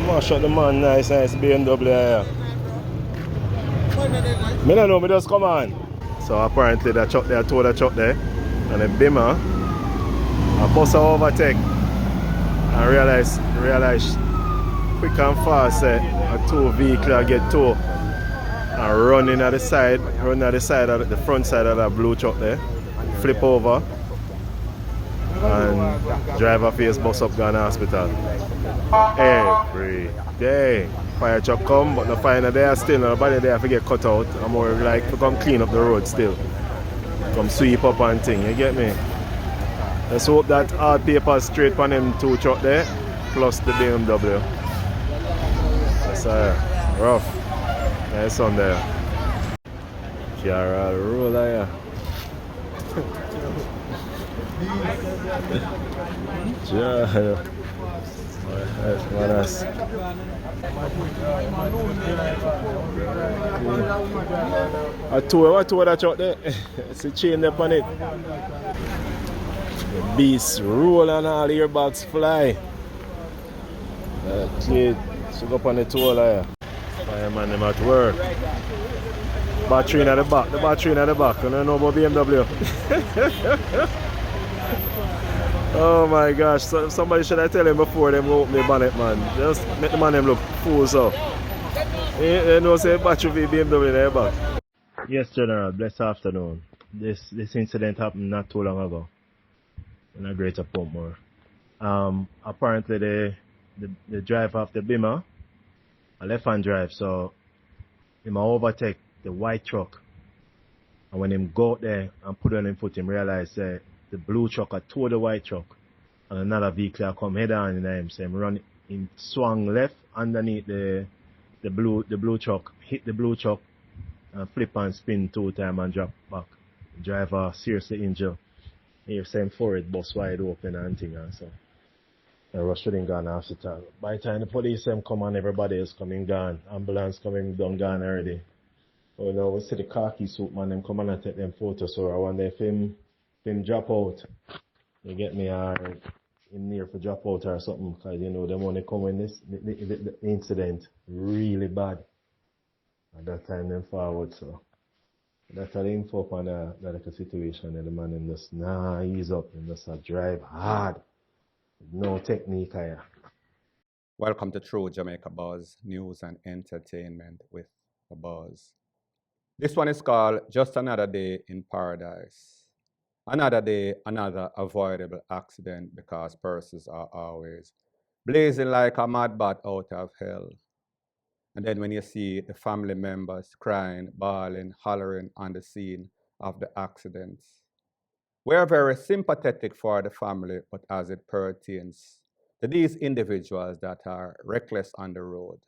Mash up the man, nice BMW here. Me don't know, me just come on. So apparently the truck there, tow the truck there, and the bimmer, I bust a overtake and realize quick and fast a two vehicle get towed and running at the side, of the front side of that blue truck there, flip over and driver face bus up gone hospital. Every day. Fire truck come, but no fire there still. Nobody there to get cut out. I'm more like to come clean up the road still. Come sweep up and thing, you get me? Let's hope that all papers straight on them two truck there, plus the BMW. That's rough. Nice on there. Chiara roller, yeah. Yeah. What two that truck there? It's a chain there on it. The beast roll and all the airbags fly. Kid, she go up on the tour there. Fireman them at work. Battery in the back, You don't know about BMW. Oh my gosh, so somebody should have tell him before them open the bonnet, man. Just make the man them look fool so. You know say battery for BMW in the back. Yes, General, blessed afternoon. This incident happened not too long ago in a Greater Portmore. Apparently the driver of the Bimmer, a left-hand drive, so he might overtake the white truck. And when him go out there and put on him foot, him realize the blue truck had towed the white truck. And another vehicle come head on in him. So him swung left underneath the blue truck, hit the blue truck and flip and spin 2 times and drop back. The driver seriously injured. He was saying forehead bust wide open and thing and so. And rush him gone hospital. By the time the police come and everybody else coming gone. Ambulance coming done gone already. Oh no, we see the khaki suit man them come and take them photos, so I wonder if him drop out. You get me, or in near for drop out or something, because you know them when they come when the incident really bad. At that time them forward, so that's the info on that situation and the man them just ease up and just drive hard. No technique here. Welcome to True Jamaica Buzz, news and entertainment with the buzz. This one is called Just Another Day in Paradise. Another day, another avoidable accident because persons are always blazing like a mad bat out of hell. And then when you see the family members crying, bawling, hollering on the scene of the accidents. We are very sympathetic for the family, but as it pertains to these individuals that are reckless on the road,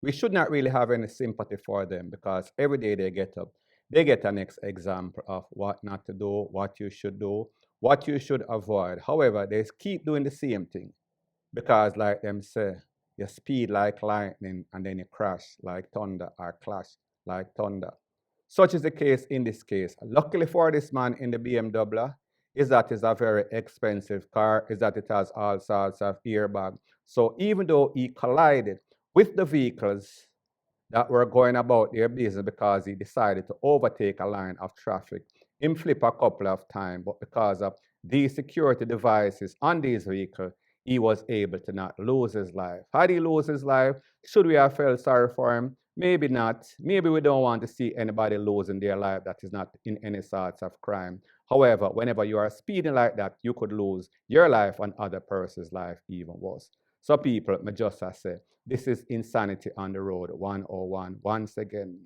we should not really have any sympathy for them because every day they get up, they get an example of what not to do, what you should do, what you should avoid. However, they keep doing the same thing because like them say, you speed like lightning and then you crash like thunder or clash like thunder. Such is the case in this case. Luckily for this man in the BMW, is that it's a very expensive car, is that it has all sorts of airbag. So even though he collided with the vehicles that were going about their business because he decided to overtake a line of traffic, him flip a couple of times, but because of these security devices on these vehicles, he was able to not lose his life. Had he lose his life, should we have felt sorry for him? Maybe not. Maybe we don't want to see anybody losing their life that is not in any sorts of crime. However, whenever you are speeding like that, you could lose your life and other person's life even worse. So people, me just say, this is insanity on the road 101. Once again,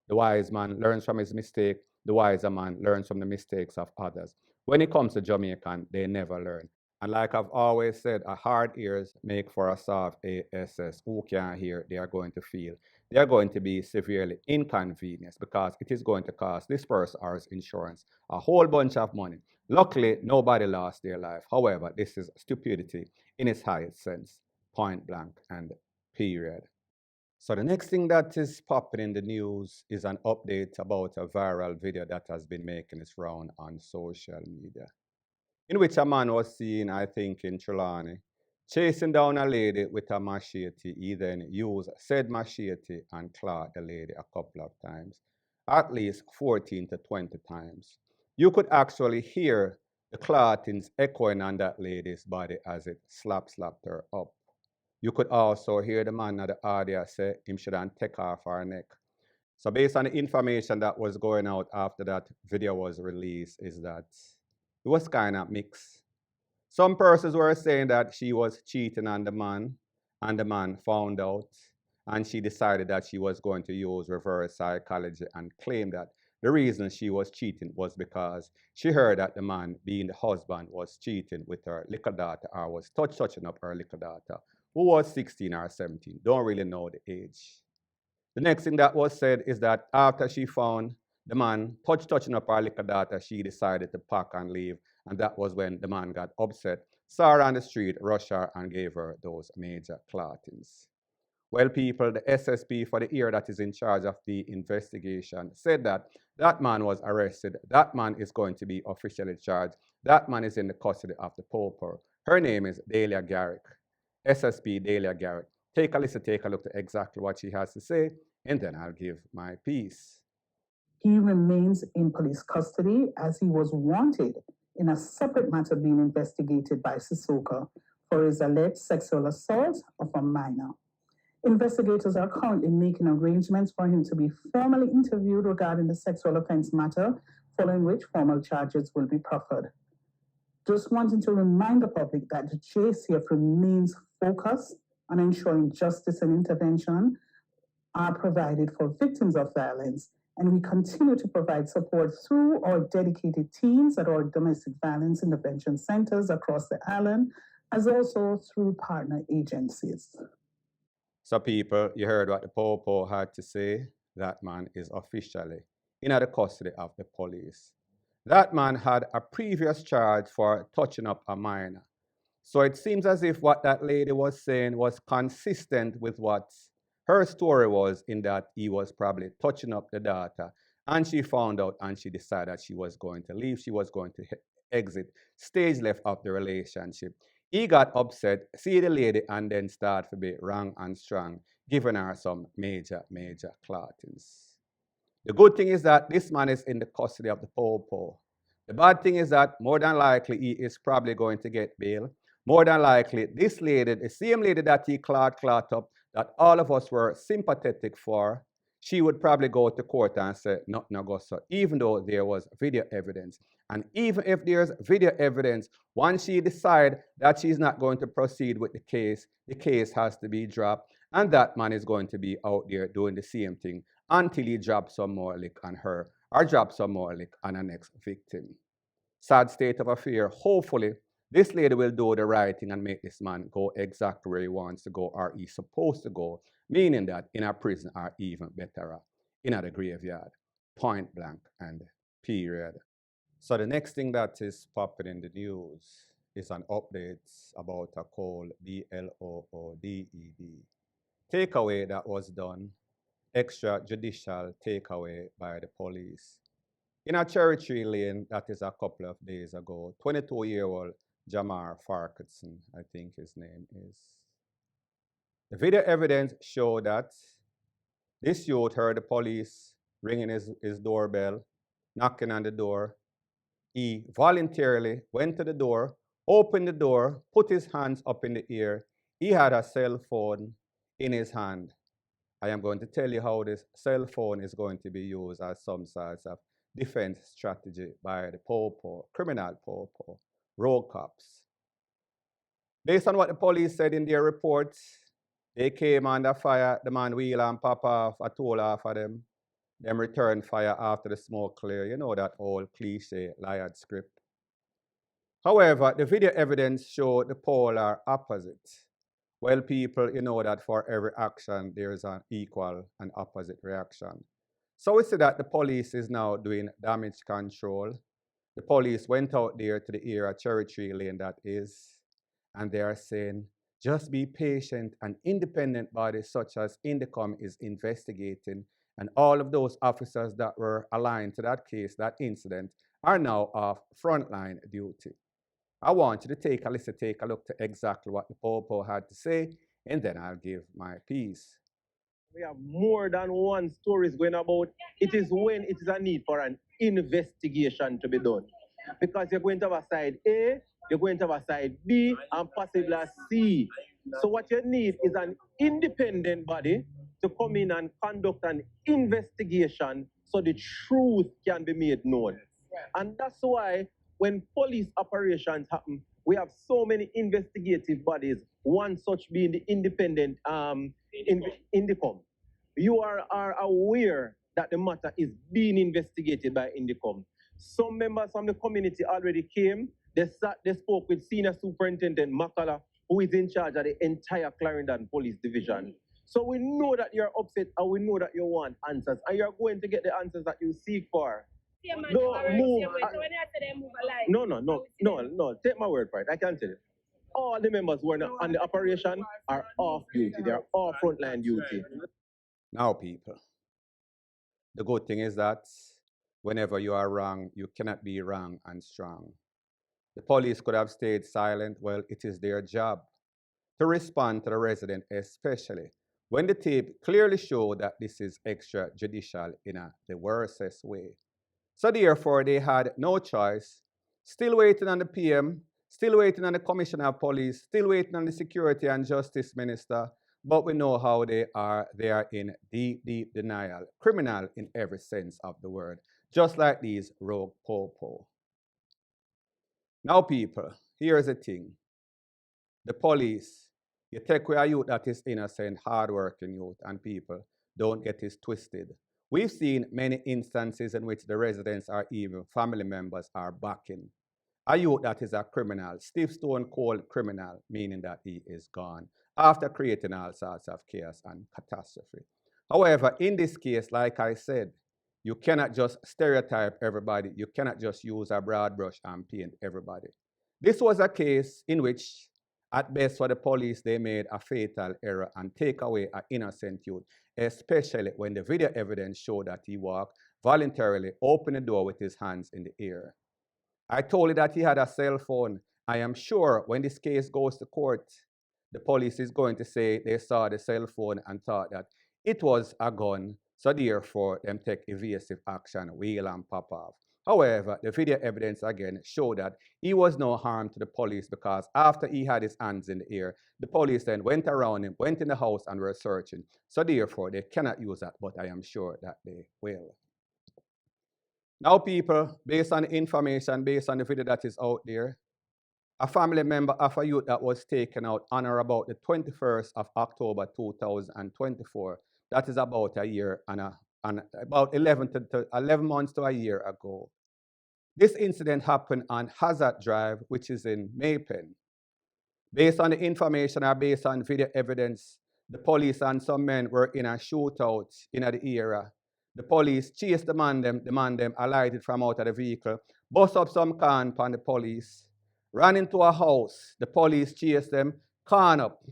the wise man learns from his mistake. The wiser man learns from the mistakes of others. When it comes to Jamaican, they never learn. And like I've always said, a hard ears make for a soft ASS. Who can't hear, they are going to feel. They are going to be severely inconvenienced because it is going to cost this person or his insurance a whole bunch of money. Luckily, nobody lost their life. However, this is stupidity in its highest sense, point blank and period. So the next thing that is popping in the news is an update about a viral video that has been making its round on social media, in which a man was seen, I think, in Trelawney, Chasing down a lady with a machete, he then used said machete and clawed the lady a couple of times, at least 14 to 20 times. You could actually hear the clawings echoing on that lady's body as it slapped her up. You could also hear the man at the audio say him shouldn't take off her neck. So based on the information that was going out after that video was released, is that it was kind of mixed. Some persons were saying that she was cheating on the man, and the man found out, and she decided that she was going to use reverse psychology and claim that the reason she was cheating was because she heard that the man, being the husband, was cheating with her little daughter or was touching up her little daughter, who was 16 or 17. Don't really know the age. The next thing that was said is that after she found the man touching up her little daughter, she decided to pack and leave. And that was when the man got upset, saw her on the street, rushed her, and gave her those major clattings. Well, people, the SSP for the year that is in charge of the investigation said that that man was arrested. That man is going to be officially charged. That man is in the custody of the Poper. Her name is Delia Garrick, SSP Delia Garrick. Take a listen, take a look at exactly what she has to say, and then I'll give my piece. He remains in police custody as he was wanted in a separate matter being investigated by Sissoko for his alleged sexual assault of a minor. Investigators are currently making arrangements for him to be formally interviewed regarding the sexual offense matter, following which formal charges will be proffered. Just wanting to remind the public that the JCF remains focused on ensuring justice and intervention are provided for victims of violence, and we continue to provide support through our dedicated teams at our domestic violence intervention centers across the island, as also through partner agencies. So people, you heard what the Popo had to say. That man is officially in the custody of the police. That man had a previous charge for touching up a minor. So it seems as if what that lady was saying was consistent with what her story was, in that he was probably touching up the daughter, and she found out and she decided she was going to leave. She was going to exit stage left of the relationship. He got upset, see the lady, and then start to be wrong and strong, giving her some major clattings. The good thing is that this man is in the custody of the Popo. The bad thing is that more than likely he is probably going to get bail. More than likely, this lady, the same lady that he clot up, that all of us were sympathetic for, she would probably go to court and say, no, go so, even though there was video evidence. And even if there's video evidence, once she decides that she's not going to proceed with the case has to be dropped, and that man is going to be out there doing the same thing until he drops some more lick on her or drops some more lick on her next victim. Sad state of affairs. Hopefully, this lady will do the right thing and make this man go exactly where he wants to go or he's supposed to go, meaning that in a prison or even better, in a graveyard, point blank and period. So the next thing that is popping in the news is an update about a call BLOODED takeaway that was done, extrajudicial takeaway by the police. In a Cherry Tree Lane, that is a couple of days ago, 22-year-old JAMAR, I think his name is. The video evidence showed that this youth heard the police ringing his doorbell, knocking on the door. He voluntarily went to the door, opened the door, put his hands up in the air. He had a cell phone in his hand. I am going to tell you how this cell phone is going to be used as some sorts of defense strategy by the Popo, criminal Popo, road cops. Based on what the police said in their reports, they came under fire. The man wheel and pop off a toll off of them. Them return fire after the smoke clear. You know that old cliche liar script. However, the video evidence showed the polar opposite. Well, people, you know that for every action, there is an equal and opposite reaction. So we see that the police is now doing damage control. The police went out there to the area, Cherry Tree Lane that is, and they are saying, just be patient. An independent body such as Indicom is investigating, and all of those officers that were aligned to that case, that incident, are now off frontline duty. I want you to take a listen, take a look to exactly what the Popo had to say, and then I'll give my piece. We have more than one stories going about. It is when it is a need for an investigation to be done. Because you're going to have a side A, you're going to have a side B, and possibly a C. So what you need is an independent body to come in and conduct an investigation so the truth can be made known. And that's why when police operations happen, we have so many investigative bodies, one such being the independent Indicom. You are aware that the matter is being investigated by Indicom. Some members from the community already came. They spoke with Senior Superintendent Makala, who is in charge of the entire Clarendon Police Division. So we know that you're upset and we know that you want answers, and you're going to get the answers that you seek for. No, move. No. Take my word for it. I can tell you. All the members who are on the operation are off duty. They are off frontline duty. Now, people, the good thing is that whenever you are wrong, you cannot be wrong and strong. The police could have stayed silent. Well, it is their job to respond to the resident, especially when the tape clearly showed that this is extrajudicial in the worstest way. So therefore, they had no choice, still waiting on the PM, still waiting on the Commissioner of Police, still waiting on the Security and Justice Minister, but we know how they are. They are in deep, deep denial, criminal in every sense of the word, just like these rogue popo. Now, people, here's the thing. The police, you take away a youth that is innocent, hardworking youth, and people, don't get it twisted. We've seen many instances in which the residents or even family members are backing a youth that is a criminal, stiff stone cold criminal, meaning that he is gone, after creating all sorts of chaos and catastrophe. However, in this case, like I said, you cannot just stereotype everybody. You cannot just use a broad brush and paint everybody. This was a case in which, at best for the police, they made a fatal error and take away an innocent youth, especially when the video evidence showed that he walked voluntarily, opened the door with his hands in the air. I told you that he had a cell phone. I am sure when this case goes to court, the police is going to say they saw the cell phone and thought that it was a gun, so therefore them take evasive action, wheel and pop off. However, the video evidence again showed that he was no harm to the police because after he had his hands in the air, the police then went around him, went in the house and were searching. So therefore, they cannot use that, but I am sure that they will. Now, people, based on the information, based on the video that is out there, a family member of a youth that was taken out on or about the 21st of October 2024, that is about a year and about 11 months to a year ago. This incident happened on Hazard Drive, which is in Maypen. Based on the information or based on video evidence, the police and some men were in a shootout in the area. The police chased the man them alighted from out of the vehicle, bust up some can upon the police, ran into a house. The police chased them, can up.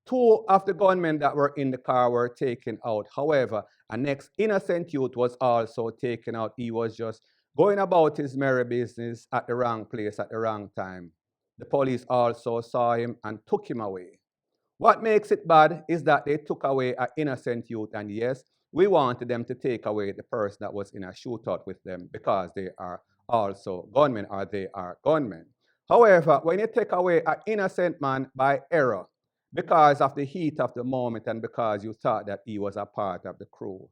2 of the gunmen that were in the car were taken out. However, a next innocent youth was also taken out. He was just going about his merry business at the wrong place at the wrong time. The police also saw him and took him away. What makes it bad is that they took away an innocent youth, and yes, we wanted them to take away the person that was in a shootout with them because they are also gunmen or they are gunmen. However, when you take away an innocent man by error, because of the heat of the moment and because you thought that he was a part of the crew.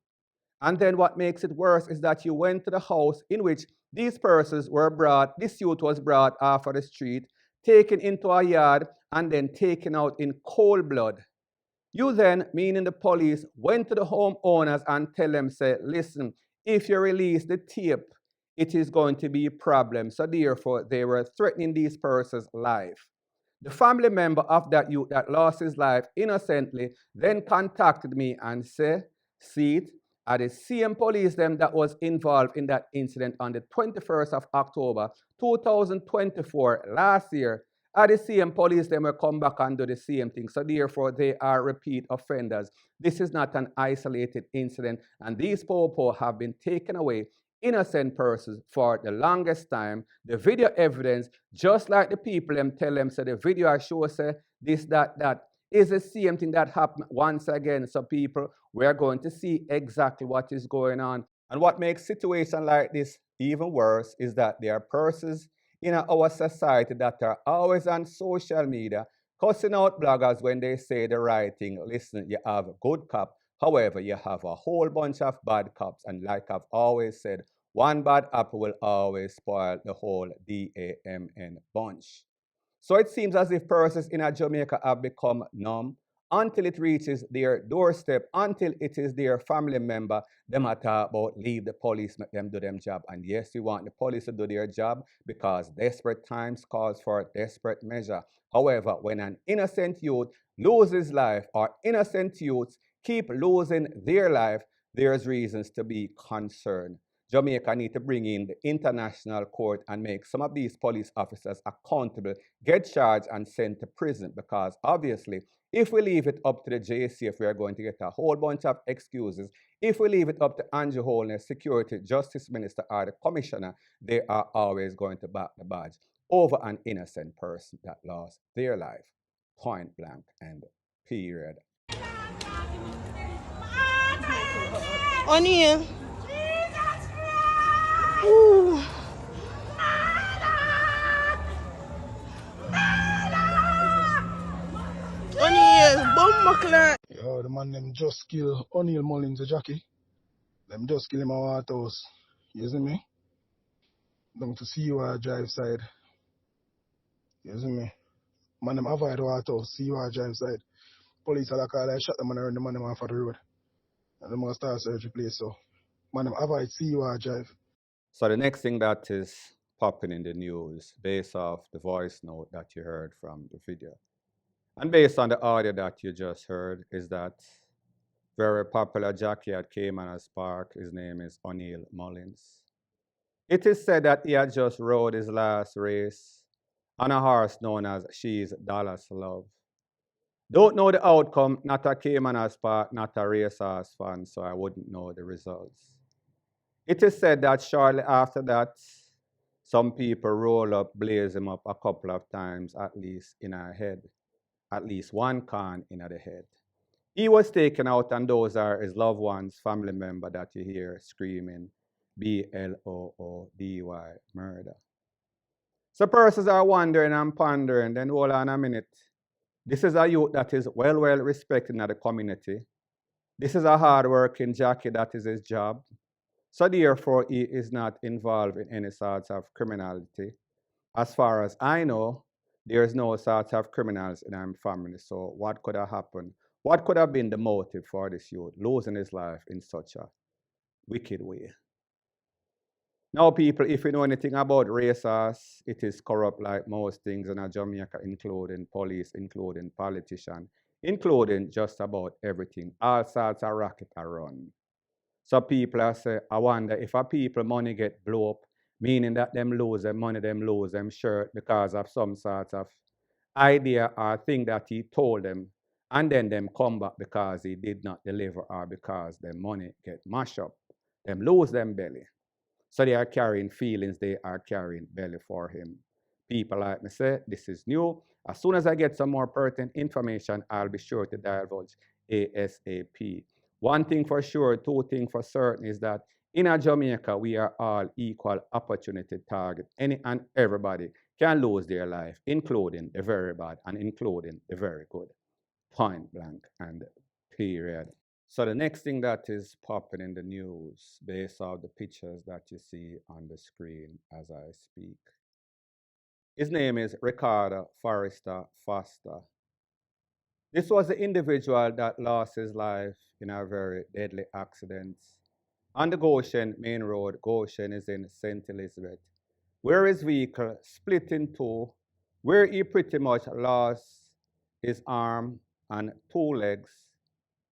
And then what makes it worse is that you went to the house in which these persons were brought, this youth was brought off of the street, taken into a yard, and then taken out in cold blood. You then, meaning the police, went to the homeowners and tell them, say, listen, if you release the tape, it is going to be a problem. So therefore, they were threatening these persons' life. The family member of that youth that lost his life innocently then contacted me and said, see it, are the same police them that was involved in that incident on the 21st of October 2024 last year, are the same police them will come back and do the same thing. So therefore, they are repeat offenders. This is not an isolated incident, and these popo have been taken away innocent persons for the longest time. The video evidence, just like the people them tell them, so the video I show say this, that, is the same thing that happened once again. So people, we are going to see exactly what is going on. And what makes situation like this even worse is that there are persons in our society that are always on social media cussing out bloggers when they say the right thing. Listen, you have a good cop. However, you have a whole bunch of bad cops. And like I've always said, one bad apple will always spoil the whole DAMN bunch. So it seems as if persons in Jamaica have become numb until it reaches their doorstep, until it is their family member. Them are talk about leave the police, make them do them job. And yes, we want the police to do their job because desperate times calls for desperate measure. However, when an innocent youth loses life or innocent youths keep losing their life, there's reasons to be concerned. Jamaica need to bring in the international court and make some of these police officers accountable, get charged and sent to prison, because obviously if we leave it up to the JCF, we are going to get a whole bunch of excuses. If we leave it up to Andrew Holness, Security, Justice Minister, or the Commissioner, they are always going to back the badge over an innocent person that lost their life, point blank and period. O'Neill. Ooh. O'Neill, bumbuckler. Yo, the man them just kill O'Neill Mullins, the Jockey. Them just kill him at White House. You see me? Down to see you drive side. You see me? Man them avoid White House, see you drive side. Police are like, I shot the man around the man them off of the road. And them gonna start search the place, so. Man them avoid see you drive. So the next thing that is popping in the news, based off the voice note that you heard from the video, and based on the audio that you just heard, is that very popular jockey at Caymanas Park, his name is O'Neill Mullins. It is said that he had just rode his last race on a horse known as She's Dallas Love. Don't know the outcome, not a Caymanas Park, not a racehorse fan, so I wouldn't know the results. It is said that shortly after that, some people roll up, blaze him up a couple of times, at least in our head, at least one can in the head. He was taken out, and those are his loved ones, family member that you hear screaming, BLOODY, murder. So persons are wondering and pondering, then hold on a minute. This is a youth that is well respected in the community. This is a hard-working jockey, that is his job. So therefore, he is not involved in any sorts of criminality. As far as I know, there is no sort of criminals in our family. So what could have happened? What could have been the motive for this youth losing his life in such a wicked way? Now, people, if you know anything about racers, it is corrupt like most things in Jamaica, including police, including politicians, including just about everything. All sorts of racket are run. So people are say, I wonder if a people money get blow up, meaning that them lose their money, them lose them shirt because of some sort of idea or thing that he told them, and then them come back because he did not deliver or because their money get mashed up. Them lose them belly. So they are carrying feelings, they are carrying belly for him. People like me say, this is new. As soon as I get some more pertinent information, I'll be sure to divulge ASAP. One thing for sure, two things for certain is that in Jamaica, we are all equal opportunity target. Any and everybody can lose their life, including the very bad and including the very good. Point blank and period. So the next thing that is popping in the news, based on the pictures that you see on the screen as I speak. His name is Ricardo Forrester Foster. This was the individual that lost his life in a very deadly accident on the Goshen Main Road. Goshen is in St. Elizabeth, where his vehicle split in two, where he pretty much lost his arm and two legs.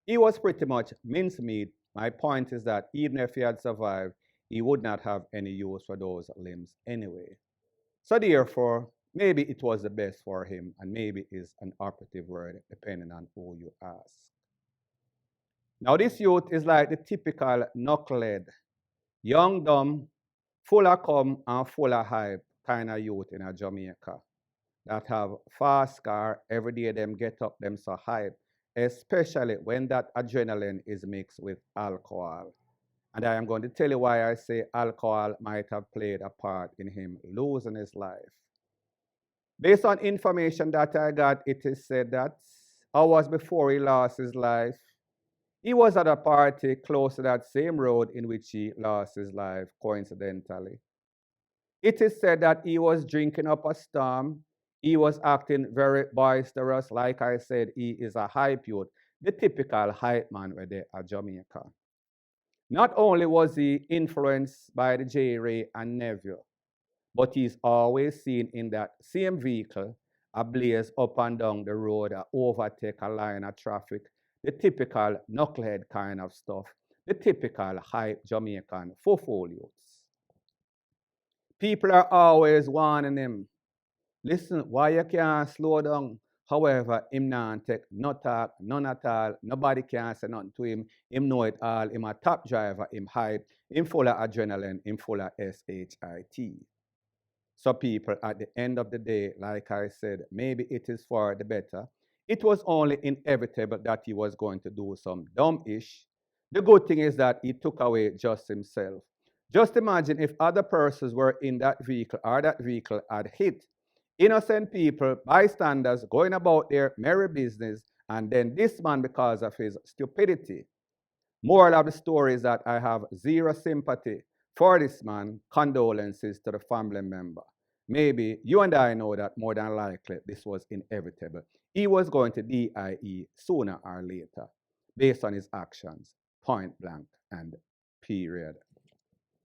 He was pretty much mincemeat. My point is that even if he had survived, he would not have any use for those limbs anyway. So therefore, maybe it was the best for him, and maybe is an operative word, depending on who you ask. Now, this youth is like the typical knucklehead young, dumb, full of cum and full of hype kind of youth in a Jamaica that have fast car, every day them get up, them so hype, especially when that adrenaline is mixed with alcohol. And I am going to tell you why I say alcohol might have played a part in him losing his life. Based on information that I got, it is said that hours before he lost his life, he was at a party close to that same road in which he lost his life, coincidentally. It is said that he was drinking up a storm. He was acting very boisterous. Like I said, he is a hype youth, the typical hype man with the Jamaica. Not only was he influenced by the J. Ray and nephew, but he's always seen in that same vehicle, a blaze up and down the road, overtake a line of traffic, the typical knucklehead kind of stuff, the typical hype Jamaican portfolios. People are always warning him, listen, why you can't slow down? However, him not take no talk, none at all. Nobody can say nothing to him. Him know it all. Him a top driver, him hype, him full of adrenaline, him full of SHIT. So people, at the end of the day, like I said, maybe it is for the better. It was only inevitable that he was going to do some dumb-ish. The good thing is that he took away just himself. Just imagine if other persons were in that vehicle or that vehicle had hit innocent people, bystanders, going about their merry business, and then this man, because of his stupidity. Moral of the story is that I have zero sympathy for this man, condolences to the family member. Maybe you and I know that more than likely this was inevitable. He was going to DIE sooner or later, based on his actions, point blank and period.